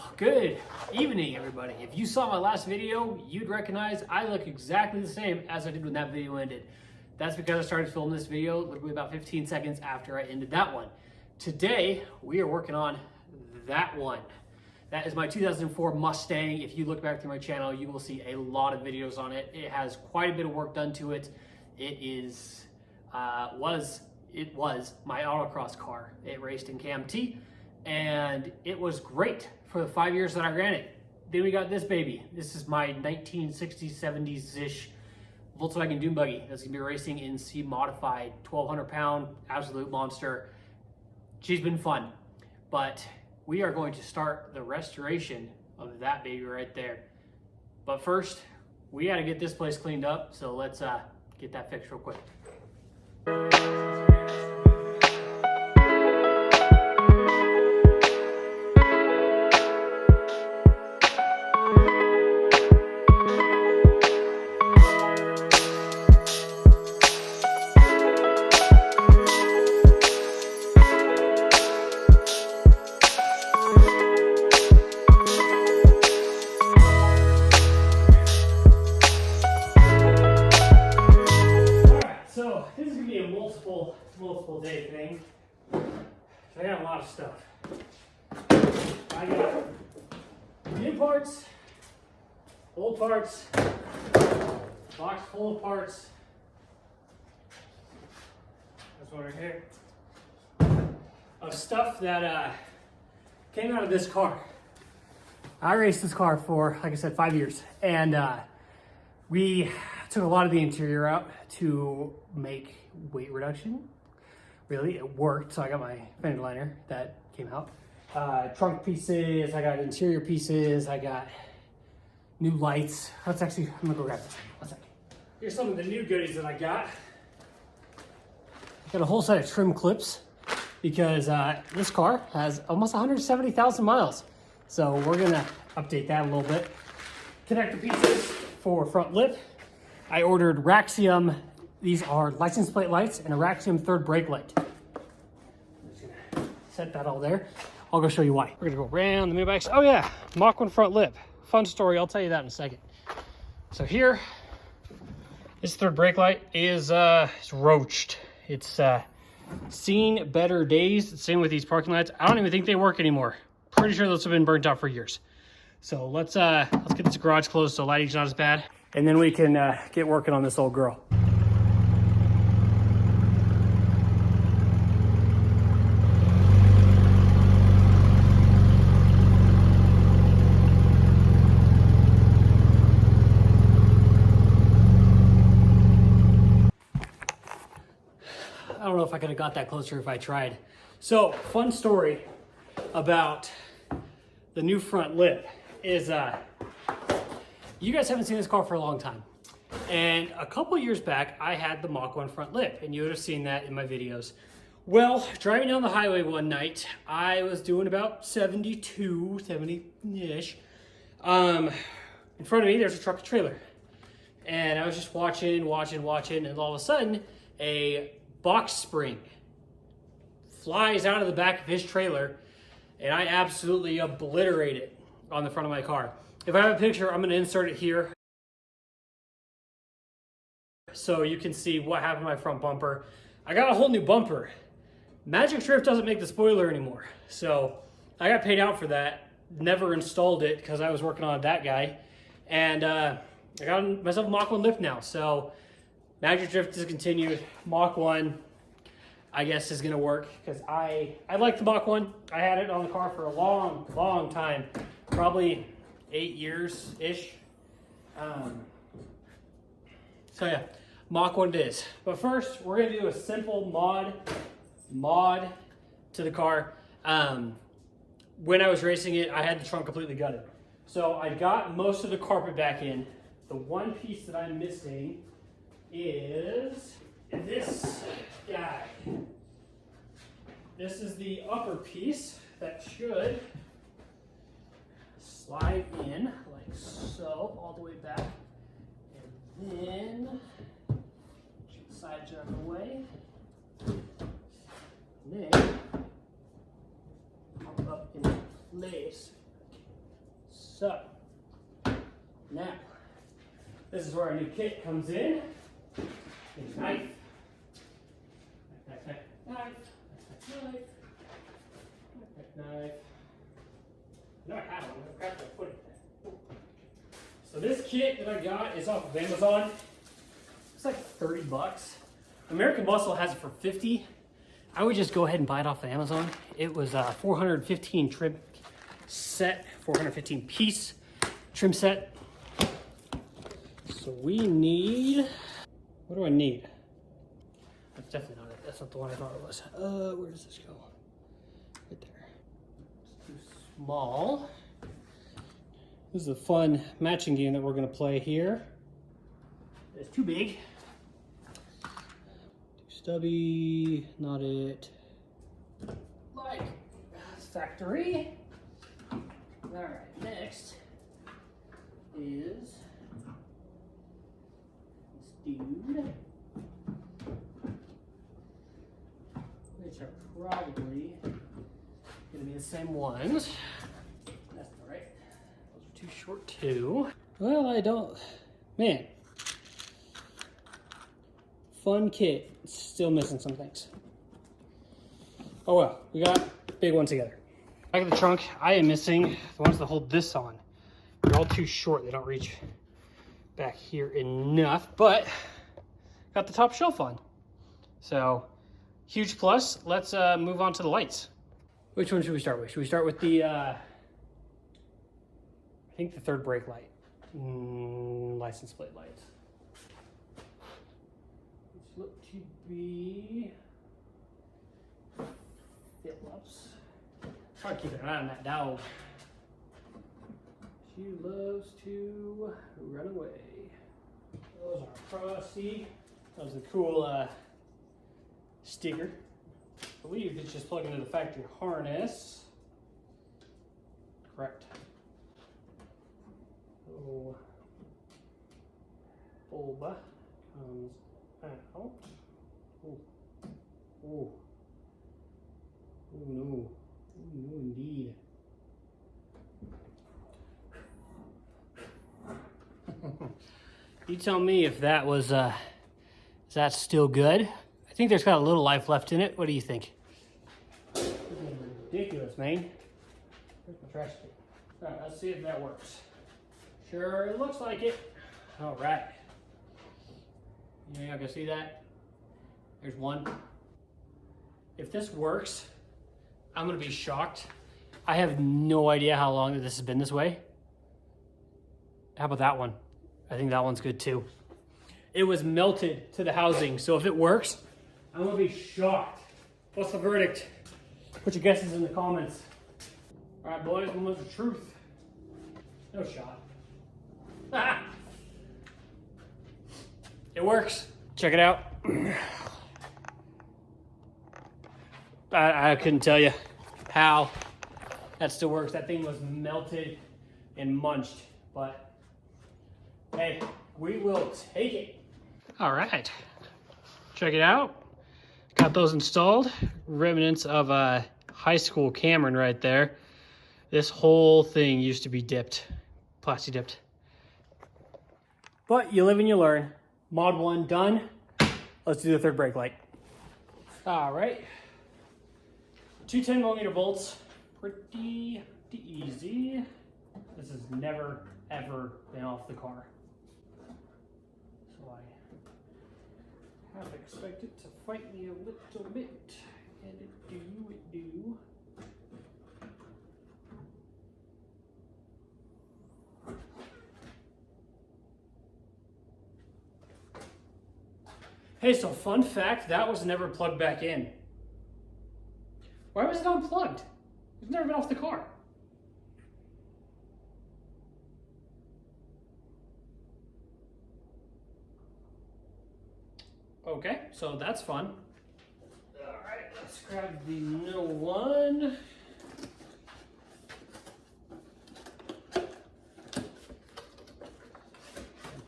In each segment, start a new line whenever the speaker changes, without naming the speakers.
Well, good evening, everybody. If you saw my last video, you'd recognize I look exactly the same as I did when that video ended. That's because I started filming this video literally about 15 seconds after I ended that one. Today, we are working on that one. That is my 2004 Mustang. If you look back through my channel, you will see a lot of videos on it. It has quite a bit of work done to it. It is, was my autocross car. It raced in CAM-T. And it was great for the 5 years that I ran it. Then we got this baby. This is my 1960s, 70s-ish Volkswagen Dune buggy that's gonna be racing in C modified, 1,200 pound, absolute monster. She's been fun, but we are going to start the restoration of that baby right there. But first, we gotta get this place cleaned up, so let's get that fixed real quick. Multiple day thing. So I got a lot of stuff. I got new parts, old parts, box full of parts. That's one right here. Of stuff that came out of this car. I raced this car for, like I said, 5 years. And we took a lot of the interior out to make weight reduction. Really, it worked. So I got my fender liner that came out. Trunk pieces, I got interior pieces, I got new lights. I'm gonna go grab this. One second. Here's some of the new goodies that I got. Got a whole set of trim clips because this car has almost 170,000 miles. So we're gonna update that a little bit. Connector pieces for front lip. I ordered Raxium. These are license plate lights and a Raxium third brake light. I'm just gonna set that all there. I'll go show you why. We're gonna go around the mailbox. Oh yeah, Mach One front lip. Fun story, I'll tell you that in a second. So here, this third brake light is it's roached. It's seen better days. Same with these parking lights. I don't even think they work anymore. Pretty sure those have been burnt out for years. So let's get this garage closed so lighting's not as bad. And then we can get working on this old girl. I don't know if I could have got that closer if I tried. So, fun story about the new front lip is, you guys haven't seen this car for a long time. And a couple years back, I had the Mach One front lip, and you would have seen that in my videos. Well, driving down the highway one night, I was doing about 70-ish. In front of me, there's a truck and trailer. And I was just watching, and all of a sudden, a box spring flies out of the back of his trailer, and I absolutely obliterate it on the front of my car. If I have a picture, I'm going to insert it here so you can see what happened to my front bumper. I got a whole new bumper. Magic Drift doesn't make the spoiler anymore, so I got paid out for that. Never installed it because I was working on that guy, and I got myself a Mach One lift now. So Magic Drift discontinued. Mach One, I guess, is gonna work because I like the Mach One. I had it on the car for a long time, probably 8 years-ish. So yeah, Mach One it is. But first, we're gonna do a simple mod to the car. When I was racing it, I had the trunk completely gutted. So I got most of the carpet back in. The one piece that I'm missing is this guy. This is the upper piece that should slide in like so, all the way back. And then get the sides out of the way. And then pop up in place. So, now, this is where our new kit comes in. A knife, knife. No, I have one. I forgot to put it there. So this kit that I got is off of Amazon. It's like 30 bucks. American Muscle has it for 50. I would just go ahead and buy it off of Amazon. It was a 415 trim set, 415 piece trim set. So we need, what do I need? That's definitely not it. That's not the one I thought it was. Where does this go? Right there. It's too small. This is a fun matching game that we're gonna play here. It's too big. Too stubby, not it. Like factory. All right, next is this dude, which are probably gonna be the same ones. That's all right. Those are too short too. Well, I don't, man. Fun kit, still missing some things. Oh well, we got a big one together. Back of the trunk, I am missing the ones that hold this on. They're all too short, they don't reach back here enough, but got the top shelf on. So, huge plus. Let's move on to the lights. Which one should we start with? Should we start with the, I think the third brake light. License plate lights. These look to be Phillips. Try to keep an eye on that dog. She loves to run away. Those are Frosty. That was a cool sticker. I believe it's just plugged into the factory harness. Correct. So, bulba comes out. Oh, oh, oh no, oh no indeed. You tell me if that was, is that still good? I think there's got a little life left in it. What do you think? This is ridiculous, man. Where's my trash can? All right, let's see if that works. Sure, it looks like it. All right. Y'all can see that? There's one. If this works, I'm gonna be shocked. I have no idea how long this has been this way. How about that one? I think that one's good too. It was melted to the housing, so if it works, I'm gonna be shocked. What's the verdict? Put your guesses in the comments. All right, boys, when was the truth? No shot. It works. Check it out. I couldn't tell you how that still works. That thing was melted and munched, but hey, we will take it. All right, check it out. Got those installed. Remnants of a high school Cameron right there. This whole thing used to be dipped, plasti dipped. But you live and you learn. Mod 1 done. Let's do the third brake light. All right. 2 10mm bolts. Pretty easy. This has never, ever been off the car. So I half expect it to fight me a little bit. And it do. Hey, so fun fact, that was never plugged back in. Why was it unplugged? It's never been off the car. Okay, so that's fun. All right, let's grab the new one.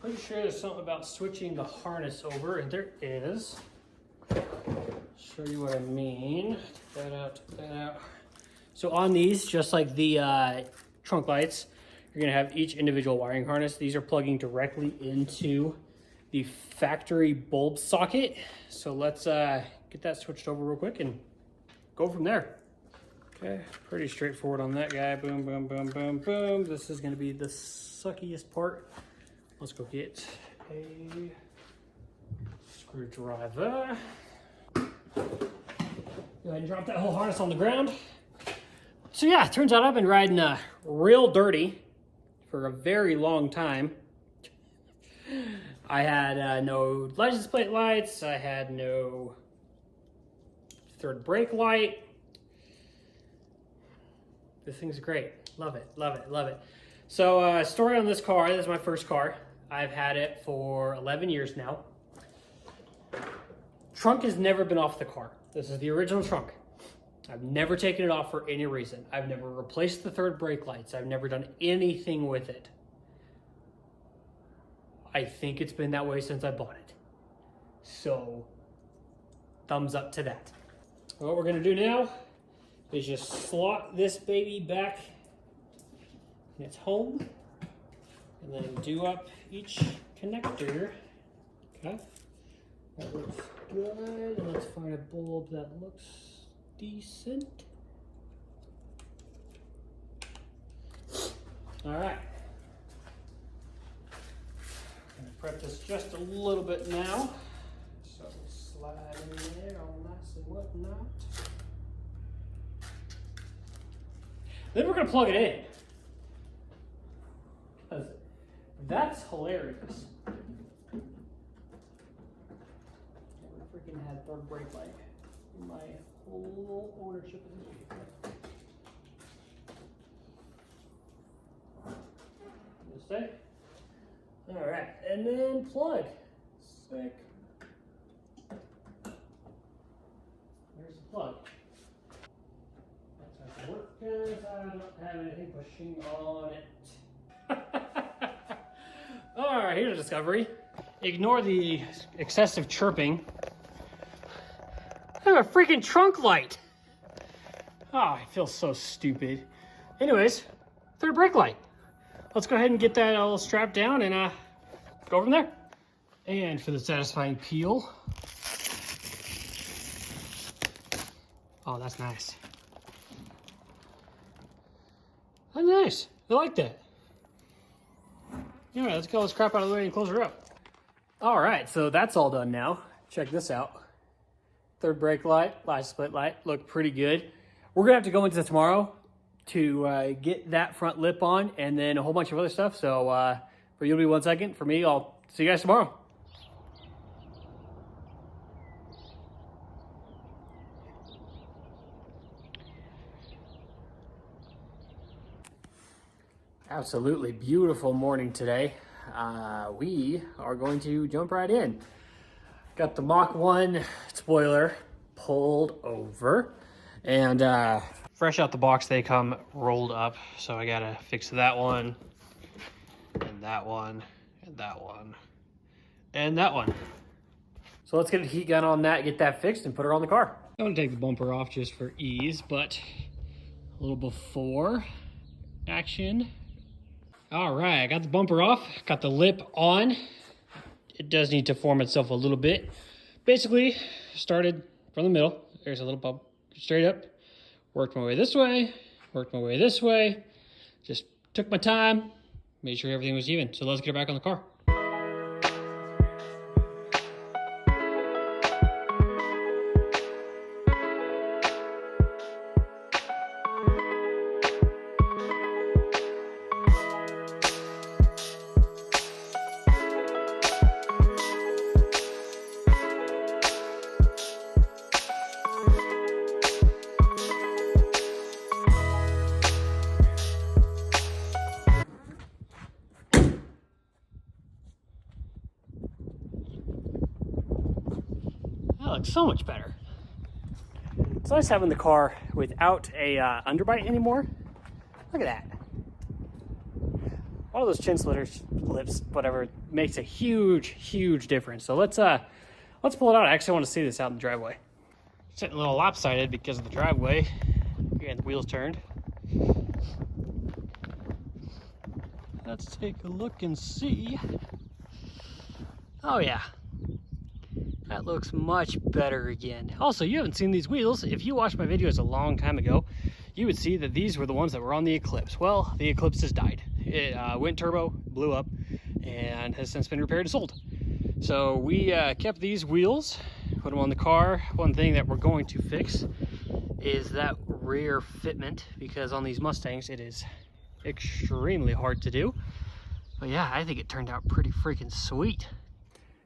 Pretty sure there's something about switching the harness over, and there is. Show you what I mean. Take that out, take that out. So on these, just like the trunk lights, you're gonna have each individual wiring harness. These are plugging directly into the factory bulb socket. So let's get that switched over real quick and go from there. Okay, pretty straightforward on that guy. Boom, boom, boom, boom, boom. This is gonna be the suckiest part. Let's go get a screwdriver. Go ahead and drop that whole harness on the ground. So yeah, it turns out I've been riding real dirty for a very long time. I had no license plate lights. I had no third brake light. This thing's great. Love it, love it, love it. So story on this car, this is my first car. I've had it for 11 years now. Trunk has never been off the car. This is the original trunk. I've never taken it off for any reason. I've never replaced the third brake lights. I've never done anything with it. I think it's been that way since I bought it. So, thumbs up to that. What we're gonna do now is just slot this baby back in its home and then do up each connector. Okay, that looks good. And let's find a bulb that looks decent. All right. I'm gonna prep this just a little bit now. So slide in there all nice and whatnot. Then we're gonna plug it in. Because that's hilarious. Never freaking had third brake light in my whole ownership of this vehicle. This way. All right, and then plug. Sick. There's the plug. That's how it works because I don't have anything pushing on it. All right, here's a discovery. Ignore the excessive chirping. I have a freaking trunk light. Oh, I feel so stupid. Anyways, third brake light. Let's go ahead and get that all strapped down and go from there. And for the satisfying peel. Oh, that's nice. That's nice. I like that. All right, let's get all this crap out of the way and close her up. All right, so that's all done now. Check this out. Third brake light, license plate light, look pretty good. We're gonna have to go into tomorrow to get that front lip on and then a whole bunch of other stuff. So for you, it'll be 1 second. For me, I'll see you guys tomorrow. Absolutely beautiful morning today. We are going to jump right in. Got the Mach 1 spoiler pulled over and fresh out the box they come rolled up, so I gotta fix that one and that one and that one and that one. So let's get a heat gun on that, get that fixed, and put her on the car. I'm gonna take the bumper off just for ease, but a little before action. All right, I got the bumper off, got the lip on. It does need to form itself a little bit. Basically, started from the middle. There's a little bump straight up. Worked my way this way, worked my way this way. Just took my time, made sure everything was even. So let's get her back on the car. That looks so much better. It's nice having the car without a underbite anymore. Look at that. One of those chin splitters, lips, whatever, makes a huge, huge difference. So let's pull it out. I actually want to see this out in the driveway. It's getting a little lopsided because of the driveway. Again, the wheels turned. let's take a look and see. Oh yeah, that looks much better again. Also, you haven't seen these wheels. If you watched my videos a long time ago, you would see that these were the ones that were on the Eclipse. Well, the Eclipse has died. It went turbo, blew up, and has since been repaired and sold. So we kept these wheels, put them on the car. One thing that we're going to fix is that rear fitment, because on these Mustangs it is extremely hard to do. But yeah, I think it turned out pretty freaking sweet.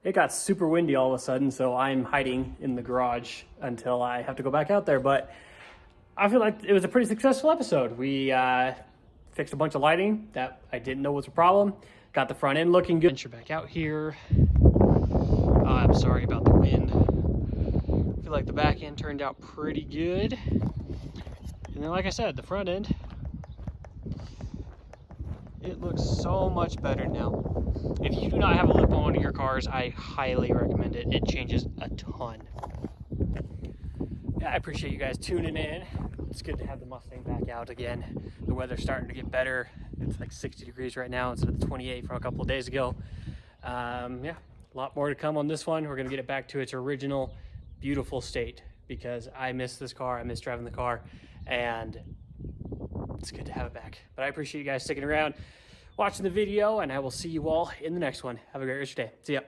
It got super windy all of a sudden, so I'm hiding in the garage until I have to go back out there. But I feel like it was a pretty successful episode. We fixed a bunch of lighting that I didn't know was a problem. Got the front end looking good. Venture back out here. I'm sorry about the wind. I feel like the back end turned out pretty good. And then, like I said, the front end, it looks so much better now. If you do not have a lip on one of your cars, I highly recommend it. It changes a ton. Yeah, I appreciate you guys tuning in. It's good to have the Mustang back out again. The weather's starting to get better. It's like 60 degrees right now instead of the 28 from a couple of days ago. Yeah, a lot more to come on this one. We're gonna get it back to its original beautiful state because I miss this car. I miss driving the car, and it's good to have it back. But I appreciate you guys sticking around, watching the video, and I will see you all in the next one. Have a great rest of your day. See ya.